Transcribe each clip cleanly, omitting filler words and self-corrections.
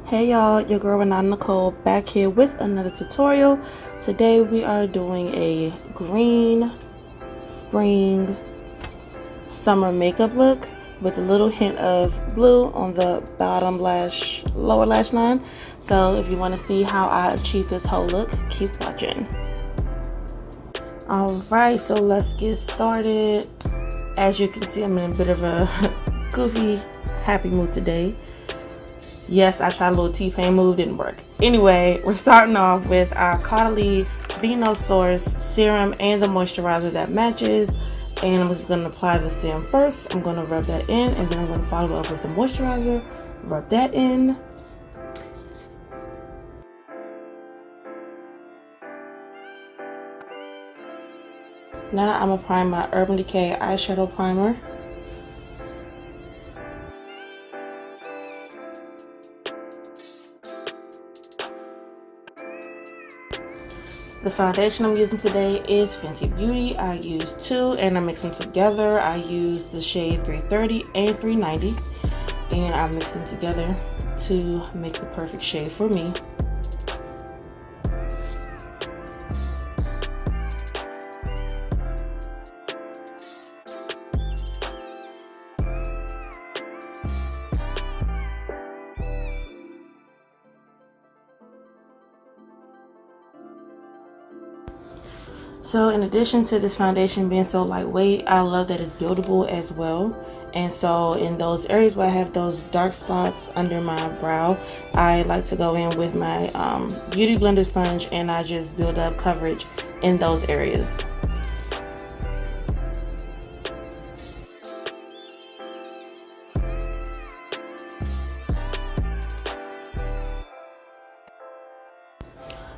Hey y'all, your girl Renata Nicole back here with another tutorial. Today we are doing a green spring summer makeup look with a little hint of blue on the lower lash line. So if you want to see how I achieve this whole look, keep watching. Alright, so let's get started. As you can see, I'm in a bit of a goofy, happy mood today. Yes, I tried a little T-Pain move, didn't work. Anyway, we're starting off with our Caudalie Vinosource serum and the moisturizer that matches. And I'm just going to apply the serum first. I'm going to rub that in, and then I'm going to follow up with the moisturizer. Rub that in. Now I'm applying my Urban Decay eyeshadow primer. The foundation I'm using today is Fenty Beauty. I used two and I mix them together. I used the shade 330 and 390 and I mix them together to make the perfect shade for me. So in addition to this foundation being so lightweight, I love that it's buildable as well. And so in those areas where I have those dark spots under my brow, I like to go in with my Beauty Blender sponge and I just build up coverage in those areas.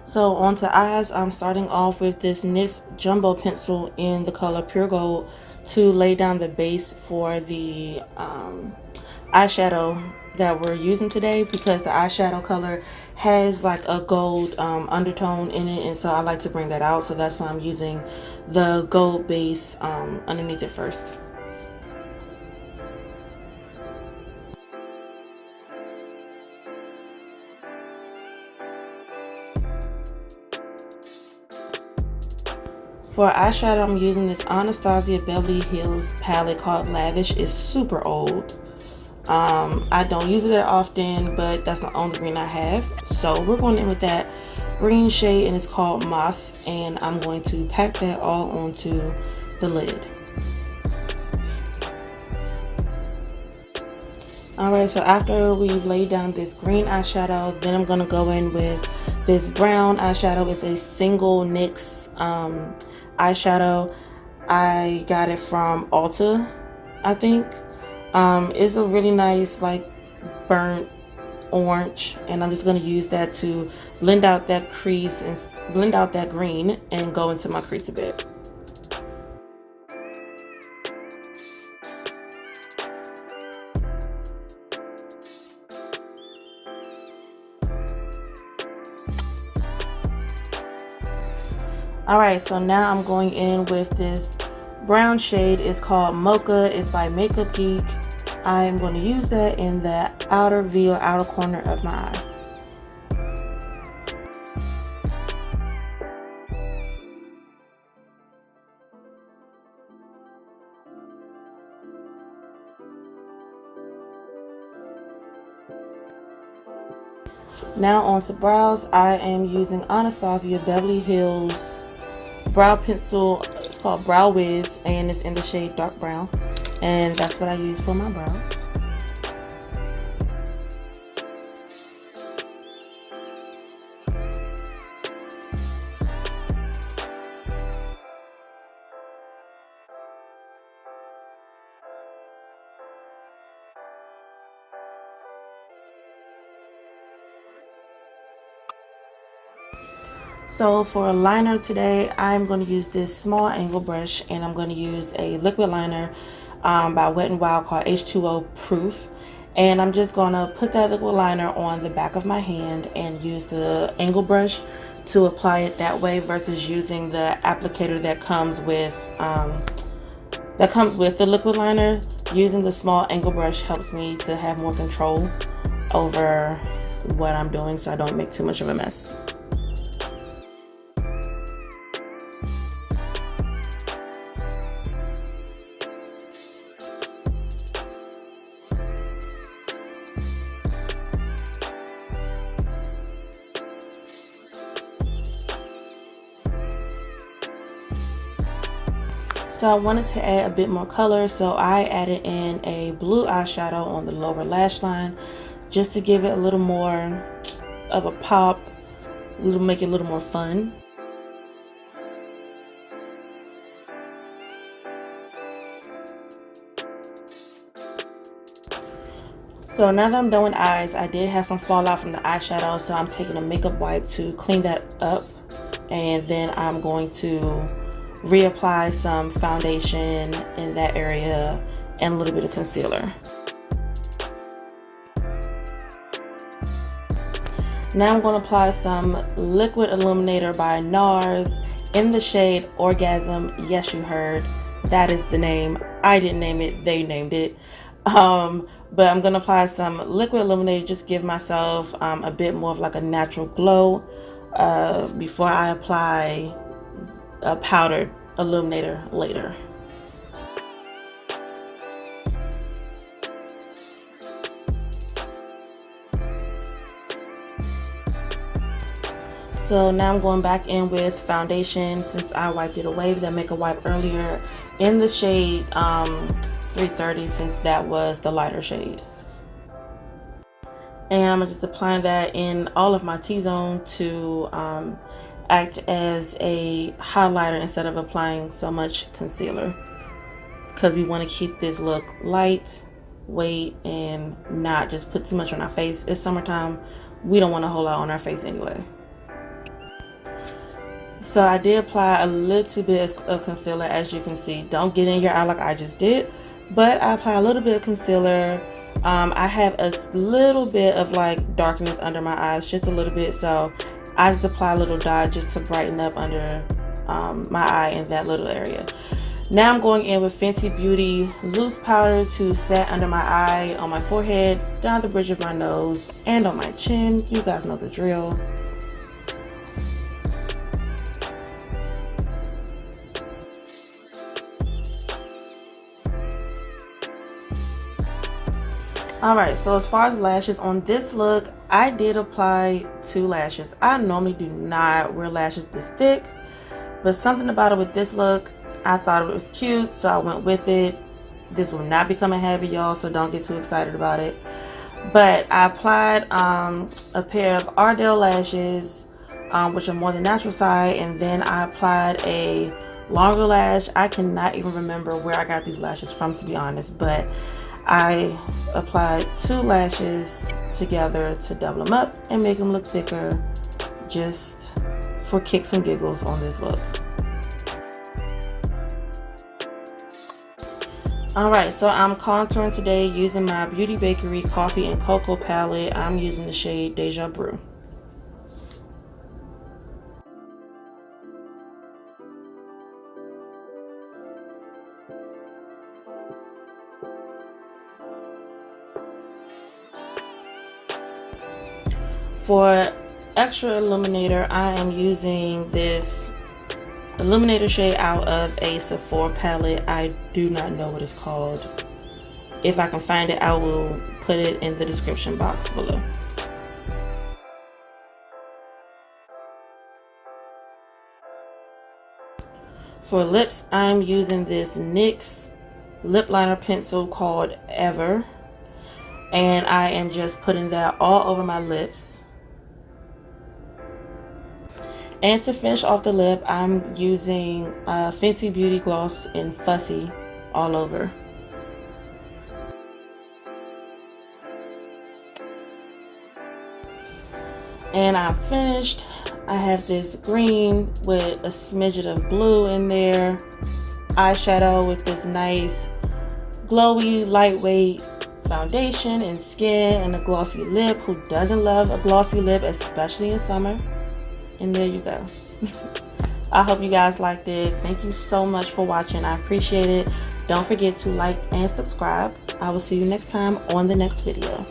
So onto eyes, I'm starting off with this NYX Jumbo Pencil in the color Pure Gold to lay down the base for the eyeshadow that we're using today, because the eyeshadow color has like a gold undertone in it, and so I like to bring that out. So that's why I'm using the gold base underneath it first. For eyeshadow, I'm using this Anastasia Beverly Hills palette called Lavish. It's super old. I don't use it that often, but that's the only green I have. So we're going in with that green shade, and it's called Moss, and I'm going to pack that all onto the lid. Alright, so after we've laid down this green eyeshadow, then I'm going to go in with this brown eyeshadow. It's a single NYX eyeshadow. I got it from Ulta, I think. It's a really nice like burnt orange, and I'm just going to use that to blend out that crease and blend out that green and go into my crease a bit. Alright, so now I'm going in with this brown shade. It's called Mocha. It's by Geek. I'm going to use that in the outer V or outer corner of my eye. Now on to brows. I am using Anastasia Beverly Hills brow pencil. It's called Brow Wiz, and it's in the shade dark brown, and that's what I use for my brows. So for a liner today, I'm going to use this small angle brush, and I'm going to use a liquid liner by Wet n Wild called H20 Proof. And I'm just going to put that liquid liner on the back of my hand and use the angle brush to apply it that way, versus using the applicator that comes with the liquid liner. Using the small angle brush helps me to have more control over what I'm doing so I don't make too much of a mess. So I wanted to add a bit more color, so I added in a blue eyeshadow on the lower lash line just to give it a little more of a pop, make it a little more fun. So now that I'm done with eyes, I did have some fallout from the eyeshadow, so I'm taking a makeup wipe to clean that up, and then I'm going to reapply some foundation in that area and a little bit of concealer. Now I'm going to apply some Liquid Illuminator by Nars in the shade Orgasm. Yes, you heard, that is the name. I didn't name it, they named it. But I'm going to apply some Liquid Illuminator, just give myself a bit more of like a natural glow before I apply a powdered illuminator later. So now I'm going back in with foundation since I wiped it away with that makeup wipe earlier in the shade 330, since that was the lighter shade. And I'm just applying that in all of my T-zone to act as a highlighter instead of applying so much concealer, because we want to keep this look light weight and not just put too much on our face. It's summertime, we don't want a whole lot on our face anyway. So I did apply a little bit of concealer, as you can see. Don't get in your eye like I just did, but I apply a little bit of concealer. I have a little bit of like darkness under my eyes, just a little bit, so I just apply a little dot just to brighten up under my eye in that little area. Now I'm going in with Fenty Beauty loose powder to set under my eye, on my forehead, down the bridge of my nose, and on my chin. You guys know the drill. Alright, so as far as lashes, on this look, I did apply 2 lashes. I normally do not wear lashes this thick, but something about it with this look, I thought it was cute, so I went with it. This will not become a habit, y'all, so don't get too excited about it. But I applied a pair of Ardell Lashes, which are more the natural side, and then I applied a longer lash. I cannot even remember where I got these lashes from, to be honest, but I applied 2 lashes together to double them up and make them look thicker, just for kicks and giggles on this look. Alright, so I'm contouring today using my Beauty Bakerie Coffee and Cocoa palette. I'm using the shade Deja Brew. For extra illuminator, I am using this illuminator shade out of a Sephora palette. I do not know what it's called. If I can find it, I will put it in the description box below. For lips, I'm using this NYX lip liner pencil called Ever, and I am just putting that all over my lips. And to finish off the lip, I'm using Fenty Beauty Gloss in Fussy all over. And I'm finished. I have this green with a smidget of blue in there. Eyeshadow with this nice glowy, lightweight foundation and skin, and a glossy lip. Who doesn't love a glossy lip, especially in summer? And there you go. I hope you guys liked it. Thank you so much for watching. I appreciate it. Don't forget to like and subscribe. I will see you next time on the next video.